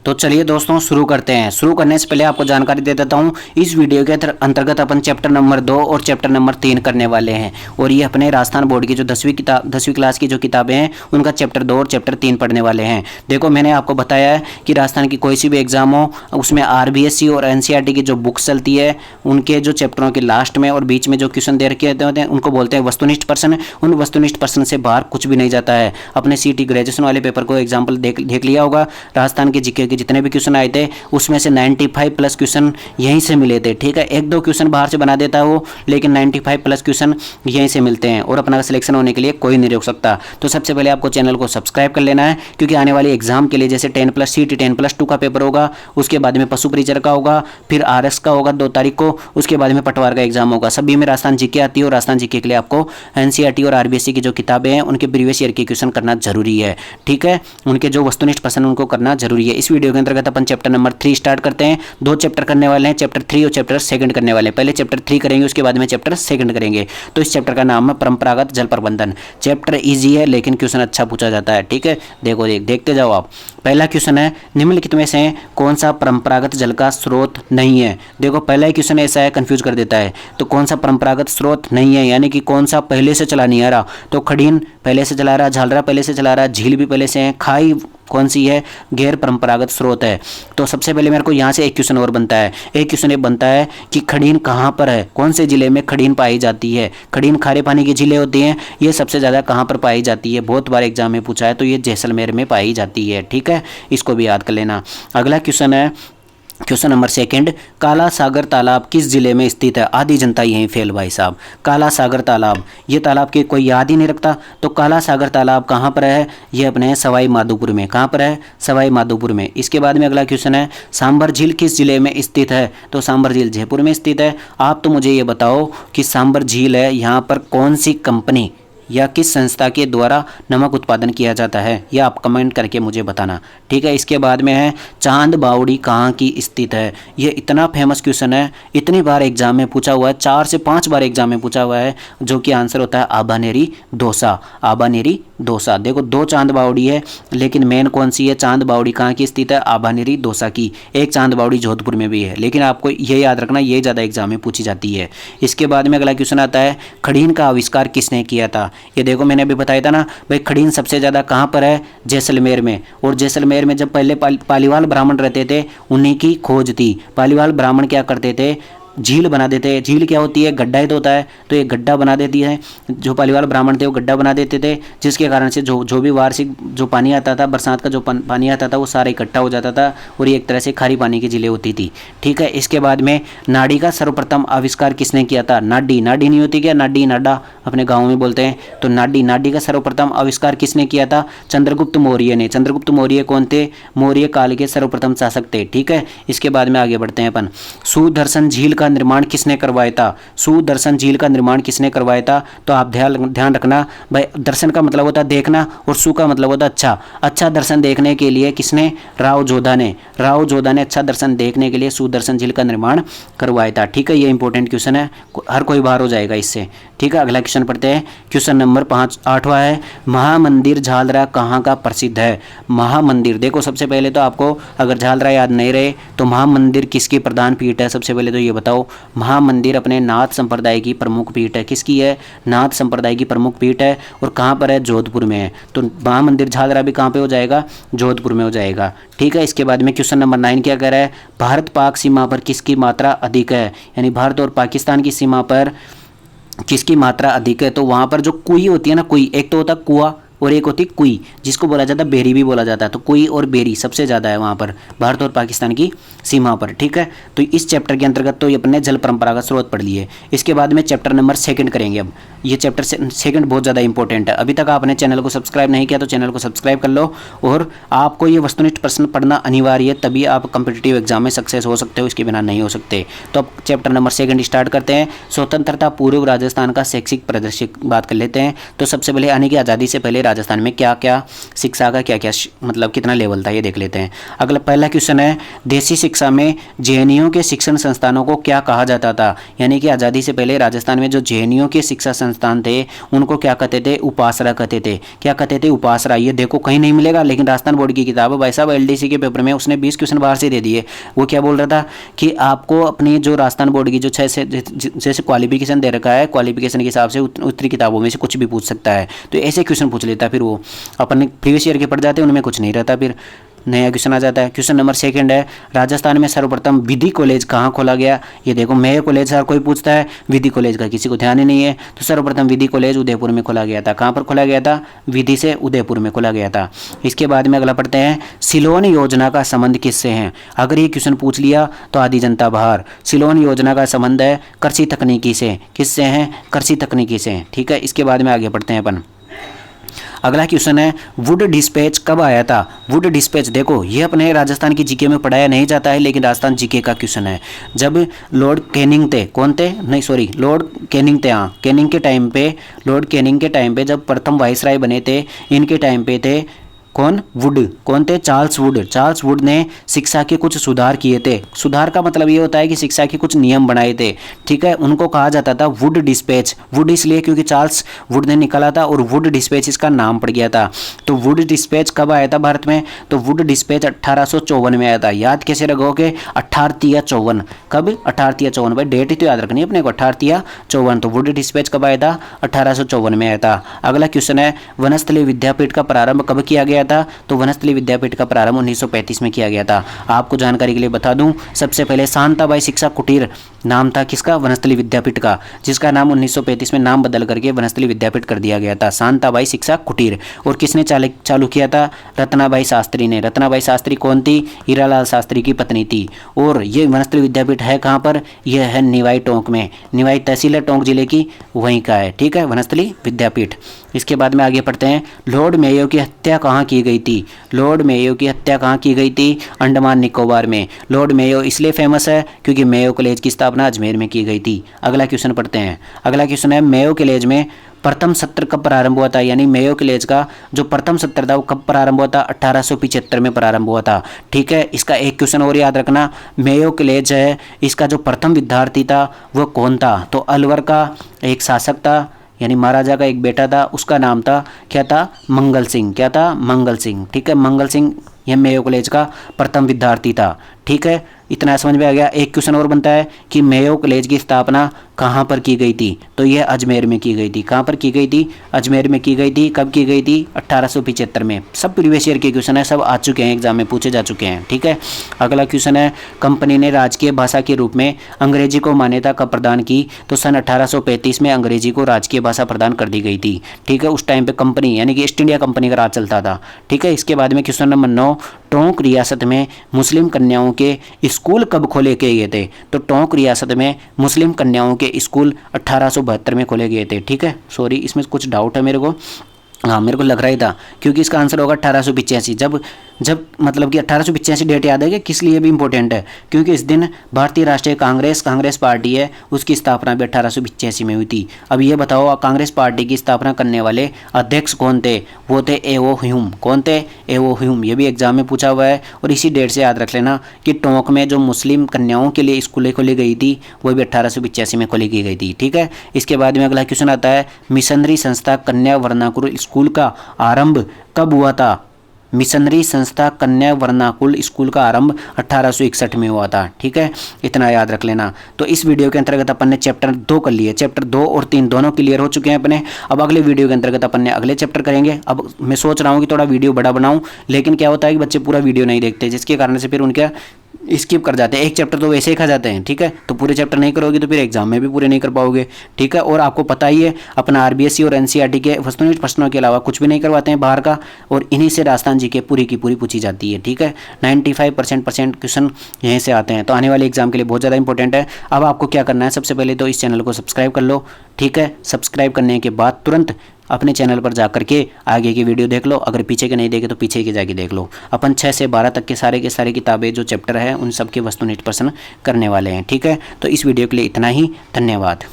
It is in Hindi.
तो चलिए दोस्तों शुरू करते हैं। शुरू करने से पहले आपको जानकारी दे देता हूँ, इस वीडियो के अंतर्गत अपन चैप्टर नंबर 2 और चैप्टर नंबर 3 करने वाले हैं। और ये अपने राजस्थान बोर्ड की जो 10वीं क्लास की जो किताबें हैं उनका चैप्टर 2 और चैप्टर 3 पढ़ने वाले हैं। देखो मैंने आपको बताया है कि राजस्थान की कोई सी भी एग्जाम हो उसमें RBSC और NCERT की जो बुक्स चलती है उनके जो चैप्टरों के लास्ट में और बीच में जो क्वेश्चन दे रखे होते हैं उनको बोलते हैं वस्तुनिष्ठ प्रश्न। उन वस्तुनिष्ठ प्रश्न से बाहर कुछ भी नहीं जाता है। अपने CT ग्रेजुएशन वाले पेपर को एग्जाम्पल देख लिया होगा। राजस्थान के जीके के जितने भी क्वेश्चन आए थे उसमें से 95 प्लस क्वेश्चन यहीं से मिले थे। ठीक है, एक दो क्वेश्चन बाहर से बना देता है वो, लेकिन 95 प्लस क्वेश्चन यहीं से मिलते हैं और अपना सिलेक्शन होने के लिए कोई नहीं रोक सकता। तो सबसे पहले आपको चैनल को सब्सक्राइब कर लेना है, क्योंकि आने वाले एग्जाम के लिए जैसे 10+ CT 10+2 का पेपर होगा, उसके बाद में पशु परिचर का होगा, फिर RS का होगा 2 तारीख को, उसके बाद में पटवार का एग्जाम होगा। सभी में राजस्थान जीके आती है और राजस्थान जीके के लिए आपको NCERT और RBSC की जो किताबें हैं उनके प्रीवियस ईयर के क्वेश्चन करना जरूरी है। ठीक है, उनके जो वस्तुनिष्ठ प्रश्न उनको करना जरूरी है। इस वीडियो के अंतर्गत अपन चैप्टर नंबर 3 स्टार्ट करते हैं। 2 चैप्टर करने वाले हैं, चैप्टर 3 और चैप्टर 2 करने वाले हैं। पहले चैप्टर 3 करेंगे, उसके बाद में चैप्टर 2 करेंगे। तो इस चैप्टर का नाम है परंपरागत जल प्रबंधन। चैप्टर इजी है लेकिन क्वेश्चन अच्छा पूछा जाता है। ठीक है, देखते जाओ आप। पहला क्वेश्चन है, निम्नलिखित में से कौन सा परंपरागत जल का स्रोत नहीं है। देखो पहला ही क्वेश्चन ऐसा है, कंफ्यूज कर देता है। तो कौन सा परंपरागत स्रोत नहीं है, यानी कि कौन सा पहले से चला नहीं आ रहा। तो खड़ीन पहले से चला रहा, झालरा पहले से चला रहा, झील भी पहले से है, खाई कौन सी है, गैर परंपरागत स्रोत है। तो सबसे पहले मेरे को यहाँ से एक क्वेश्चन और बनता है। एक क्वेश्चन ये बनता है कि खड़ीन कहाँ पर है, कौन से जिले में खड़ीन पाई जाती है। खड़ीन खारे पानी की झीलें होती हैं, ये सबसे ज़्यादा कहाँ पर पाई जाती है, बहुत बार एग्जाम में पूछा है। तो ये जैसलमेर में पाई जाती है। ठीक है, इसको भी याद कर लेना। अगला क्वेश्चन है क्वेश्चन नंबर 2, काला सागर तालाब किस जिले में स्थित है। आधी जनता यहीं फेल भाई साहब। काला सागर तालाब, ये तालाब की कोई याद ही नहीं रखता। तो काला सागर तालाब कहाँ पर है, ये अपने सवाई माधोपुर में। कहाँ पर है, सवाई माधोपुर में। इसके बाद में अगला क्वेश्चन है, सांबर झील किस जिले में स्थित है। तो सांबर झील जयपुर में स्थित है। आप तो मुझे ये बताओ कि सांबर झील है, यहाँ पर कौन सी कंपनी या किस संस्था के द्वारा नमक उत्पादन किया जाता है, यह आप कमेंट करके मुझे बताना। ठीक है, इसके बाद में है, चांद बावड़ी कहाँ की स्थित है। ये इतना फेमस क्वेश्चन है, इतनी बार एग्जाम में पूछा हुआ है, 4 से 5 बार एग्जाम में पूछा हुआ है, जो कि आंसर होता है आबानेरी दौसा। आबानेरी दौसा। देखो 2 चांद बावड़ी है, लेकिन मेन कौन सी है, चांद बावड़ी कहाँ की स्थित है, आबानेरी दौसा की। एक चांद बावड़ी जोधपुर में भी है, लेकिन आपको ये याद रखना, ये ज़्यादा एग्जाम में पूछी जाती है। इसके बाद में अगला क्वेश्चन आता है, खड़ीन का आविष्कार किसने किया था। ये देखो मैंने अभी बताया था ना भाई, खड़ीन सबसे ज़्यादा कहाँ पर है, जैसलमेर में। और जैसलमेर में जब पहले पालीवाल ब्राह्मण रहते थे, उन्हीं की खोज थी। पालीवाल ब्राह्मण क्या करते थे, झील बना देते हैं। झील क्या होती है, गड्ढा ही तो होता है। तो ये गड्ढा बना देती है, जो पालीवाल ब्राह्मण थे वो गड्ढा बना देते थे, जिसके कारण से जो भी वार्षिक जो पानी आता था, बरसात का जो पानी आता था, वो सारा इकट्ठा हो जाता था और ये एक तरह से खारी पानी की झीलें होती थी। ठीक है, इसके बाद में नाड़ी का सर्वप्रथम आविष्कार किसने किया था। नाडी नहीं होती क्या, नाडी नाडा अपने गाँव में बोलते हैं। तो नाडी का सर्वप्रथम आविष्कार किसने किया था, चंद्रगुप्त मौर्य ने। चंद्रगुप्त मौर्य कौन थे, मौर्य काल के सर्वप्रथम शासक थे। ठीक है, इसके बाद में आगे बढ़ते हैं अपन। सुदर्शन झील का निर्माण किसने करवाया था। सुदर्शन झील का निर्माण किसने करवाया था। तो आप ध्यान रखना भाई, दर्शन का मतलब होता है देखना और सु का मतलब होता है अच्छा दर्शन देखने के लिए किसने, राव जोधा ने अच्छा दर्शन देखने के लिए सुदर्शन झील का निर्माण करवाया था। ठीक है, ये इंपॉर्टेंट क्वेश्चन है, हर कोई बाहर हो जाएगा इससे। ठीक है, अगला क्वेश्चन पढ़ते हैं। क्वेश्चन नंबर 8वां है, महामंदिर झालरा कहाँ का प्रसिद्ध है। महामंदिर, देखो सबसे पहले तो आपको अगर झालरा याद नहीं रहे तो महामंदिर किसकी प्रधान पीठ है, सबसे पहले तो ये बताओ। महामंदिर अपने नाथ संप्रदाय की प्रमुख पीठ है। किसकी है, नाथ संप्रदाय की प्रमुख पीठ है। और कहाँ पर है, जोधपुर में है। तो महामंदिर झालरा भी कहाँ पे हो जाएगा, जोधपुर में हो जाएगा। ठीक है, इसके बाद में क्वेश्चन नंबर 9 क्या कह रहा है, भारत पाक सीमा पर किसकी मात्रा अधिक है। यानी भारत और पाकिस्तान की सीमा पर किसकी मात्रा अधिक है। तो वहाँ पर जो कुई होती है ना, कुई, एक तो होता है कुआ और एक होती कुई, जिसको बोला जाता है बेरी भी बोला जाता है। तो कुई और बेरी सबसे ज़्यादा है वहाँ पर भारत और पाकिस्तान की सीमा पर। ठीक है, तो इस चैप्टर के अंतर्गत तो ये अपने जल परंपरागत स्रोत पढ़ लिए। इसके बाद में चैप्टर नंबर 2 करेंगे। अब ये चैप्टर 2 बहुत ज़्यादा इंपॉर्टेंट है। अभी तक आपने चैनल को सब्सक्राइब नहीं किया तो चैनल को सब्सक्राइब कर लो, और आपको ये वस्तुनिष्ठ प्रश्न पढ़ना अनिवार्य है, तभी आप कॉम्पिटिटिव एग्जाम में सक्सेस हो सकते हो, इसके बिना नहीं हो सकते। तो अब चैप्टर नंबर 2 स्टार्ट करते हैं। स्वतंत्रता पूर्व राजस्थान का शैक्षिक परिदृश्य बात कर लेते हैं। तो सबसे पहले आने की आज़ादी से पहले राजस्थान में क्या क्या शिक्षा का क्या क्या मतलब कितना लेवल था, ये देख लेते हैं। अगला पहला क्वेश्चन है, देसी शिक्षा में जेएनयू के शिक्षण संस्थानों को क्या कहा जाता था? यानी कि आज़ादी से पहले राजस्थान में जो जेएनयू के शिक्षा संस्थान थे उनको क्या कहते थे? उपासरा कहते थे। क्या कहते थे? उपासरा। ये देखो कहीं नहीं मिलेगा, लेकिन राजस्थान बोर्ड की किताब है भाई साहब, एलडीसी के पेपर में उसने 20 क्वेश्चन बाहर से दे दिए। वो क्या बोल रहा था कि आपको अपनी जो राजस्थान बोर्ड की जो 6 से जैसे क्वालिफिकेशन दे रखा है, क्वालिफिकेशन के हिसाब से उतनी किताबों में से कुछ भी पूछ सकता है। तो ऐसे क्वेश्चन पूछ लेता, फिर वो अपन प्रीवियस ईयर के पढ़ जाते हैं, उनमें कुछ नहीं रहता, फिर नया क्वेश्चन आ जाता है। क्वेश्चन नंबर 2 है, राजस्थान में सर्वप्रथम विधि कॉलेज कहाँ खोला गया? ये देखो मेयो कॉलेज हर कोई पूछता है, विधि कॉलेज का किसी को ध्यान ही नहीं है। तो सर्वप्रथम विधि कॉलेज उदयपुर में खोला गया था। कहाँ पर खोला गया था? विधि से उदयपुर में खोला गया था। इसके बाद में अगला पढ़ते हैं, सिलोन योजना का संबंध किससे है? अगर ये क्वेश्चन पूछ लिया तो आधी जनता बाहर। सिलोन योजना का संबंध है कृषि तकनीकी से। किससे है? कृषि तकनीकी से। ठीक है, इसके बाद में आगे बढ़ते हैं अपन। अगला क्वेश्चन है, वुड डिस्पैच कब आया था? वुड डिस्पैच देखो ये अपने राजस्थान की जीके में पढ़ाया नहीं जाता है, लेकिन राजस्थान जीके का क्वेश्चन है। जब लॉर्ड कैनिंग थे, कौन थे? नहीं सॉरी, लॉर्ड कैनिंग थे। हाँ, कैनिंग के टाइम पे, लॉर्ड कैनिंग के टाइम पे जब प्रथम वाइसराय बने थे, इनके टाइम पे थे कौन? वुड। कौन थे? Charles Wood. चार्ल्स वुड ने शिक्षा के कुछ सुधार किए थे। सुधार का मतलब ये होता है कि शिक्षा के कुछ नियम बनाए थे। ठीक है, उनको कहा जाता था वुड डिस्पैच। वुड इसलिए क्योंकि चार्ल्स वुड ने निकाला था और वुड डिस्पैच इसका नाम पड़ गया था। तो वुड डिस्पैच कब आया था भारत में? तो वुड डिस्पैच 1854 में आया था। याद कैसे रखोगे? 1854। कब? 1854। भाई डेट ही तो याद रखनी है अपने को, 1854। तो वुड डिस्पैच कब आया था? 1854 में आया था। अगला क्वेश्चन है, वनस्थली विद्यापीठ का प्रारंभ कब किया गया था? तो वनस्थली विद्यापीठ का प्रारंभ 1935 में किया गया था। आपको जानकारी के लिए बता दूं, सबसे पहले शांताबाई शिक्षा कुटीर नाम था किसका? वनस्थली विद्यापीठ का, जिसका नाम 1935 में नाम बदल करके वनस्थली विद्यापीठ कर दिया गया था, शांताबाई शिक्षा कुटीर। और किसने चालू किया था? रत्नाबाई शास्त्री ने। रत्नाबाई शास्त्री कौन थी? हीरालाल शास्त्री की पत्नी थी। और ये वनस्थली विद्यापीठ है कहाँ पर? यह है निवाई टोंक में। निवाई तहसील है टोंक जिले की, वहीं का है। ठीक है, वनस्थली विद्यापीठ। इसके बाद में आगे पढ़ते हैं, लॉर्ड मेयो की हत्या कहाँ की गई थी? लॉर्ड मेयो की हत्या कहाँ की गई थी? अंडमान निकोबार में। लॉर्ड मेयो इसलिए फेमस है क्योंकि मेयो कॉलेज की स्थापना अजमेर में की गई थी। अगला क्वेश्चन पढ़ते हैं। अगला क्वेश्चन है, मेयो कॉलेज में प्रथम सत्र कब प्रारंभ हुआ था? यानी मेयो कॉलेज का जो प्रथम सत्र था वो कब प्रारंभ हुआ था? 1875 में प्रारंभ हुआ था। ठीक है, इसका एक क्वेश्चन और याद रखना, मेयो कॉलेज है, इसका जो प्रथम विद्यार्थी था वो कौन था? तो अलवर का एक शासक था, यानी महाराजा का एक बेटा था, उसका नाम था क्या था? मंगल सिंह। क्या था? मंगल सिंह। ठीक है, मंगल सिंह यह मेयो कॉलेज का प्रथम विद्यार्थी था। ठीक है, इतना समझ में आ गया। एक क्वेश्चन और बनता है कि मेयो कॉलेज की स्थापना कहाँ पर की गई थी? तो यह अजमेर में की गई थी। कहाँ पर की गई थी? अजमेर में की गई थी। कब की गई थी? 1875 में। सब प्रीवियस ईयर के क्वेश्चन है, सब आ चुके हैं, एग्जाम में पूछे जा चुके हैं। ठीक है, अगला क्वेश्चन है, कंपनी ने राजकीय भाषा के रूप में अंग्रेजी को मान्यता कब प्रदान की? तो सन 1835 में अंग्रेजी को राजकीय भाषा प्रदान कर दी गई थी। ठीक है, उस टाइम पे कंपनी यानी कि ईस्ट इंडिया कंपनी का राज चलता था। ठीक है, इसके बाद में क्वेश्चन नंबर 9, टोंक रियासत में मुस्लिम कन्याओं के स्कूल कब खोले गए थे? तो टोंक रियासत में मुस्लिम कन्याओं के स्कूल 1872 में खोले गए थे। ठीक है, सॉरी इसमें कुछ डाउट है मेरे को, हाँ मेरे को लग रहा ही था, क्योंकि इसका आंसर होगा 1885। जब मतलब कि 1885 डेट याद है कि किस लिए भी इंपॉर्टेंट है, क्योंकि इस दिन भारतीय राष्ट्रीय कांग्रेस पार्टी है, उसकी स्थापना भी 1885 में हुई थी। अब ये बताओ, कांग्रेस पार्टी की स्थापना करने वाले अध्यक्ष कौन थे? वो थे एओ ह्यूम। कौन थे? एओ ह्यूम। ये भी एग्जाम में पूछा हुआ है, और इसी डेट से याद रख लेना कि टोंक में जो मुस्लिम कन्याओं के लिए स्कूलें खोली गई थी वो भी 1885 में खोली गई थी। ठीक है, इसके बाद में अगला क्वेश्चन आता है, मिशनरी संस्था कन्या वर्नाकुल स्कूल का आरंभ कब हुआ था? मिशनरी संस्था कन्या वर्नाकुल स्कूल का आरंभ 1861 में हुआ था। ठीक है, इतना याद रख लेना। तो इस वीडियो के अंतर्गत अपन ने चैप्टर 2 कर लिए, चैप्टर 2 और 3 दोनों क्लियर हो चुके हैं अपने। अब अगले वीडियो के अंतर्गत अपन ने अगले चैप्टर करेंगे। अब मैं सोच रहा हूँ कि थोड़ा वीडियो बड़ा बनाऊँ, लेकिन क्या होता है कि बच्चे पूरा वीडियो नहीं देखते, जिसके कारण से फिर उनके स्किप कर जाते हैं। एक चैप्टर तो वैसे ही खा जाते हैं। ठीक है, तो पूरे चैप्टर नहीं करोगे तो फिर एग्जाम में भी पूरे नहीं कर पाओगे। ठीक है, और आपको पता ही है अपना आरबीएससी और एनसीईआरटी के वस्तुनिष्ठ प्रश्नों के अलावा कुछ भी नहीं करवाते हैं बाहर का, और इन्हीं से राजस्थान जी के पूरी की पूरी पूछी जाती है। ठीक है, 95% क्वेश्चन यहीं से आते हैं, तो आने वाले एग्जाम के लिए बहुत ज़्यादा इंपॉर्टेंट है। अब आपको क्या करना है, सबसे पहले तो इस चैनल को सब्सक्राइब कर लो। ठीक है, सब्सक्राइब करने के बाद तुरंत अपने चैनल पर जा करके आगे की वीडियो देख लो। अगर पीछे के नहीं देखे तो पीछे के जाके देख लो। अपन 6 से 12 तक के सारे किताबें जो चैप्टर है उन सब के वस्तुनिष्ठ प्रश्न करने वाले हैं। ठीक है, तो इस वीडियो के लिए इतना ही। धन्यवाद।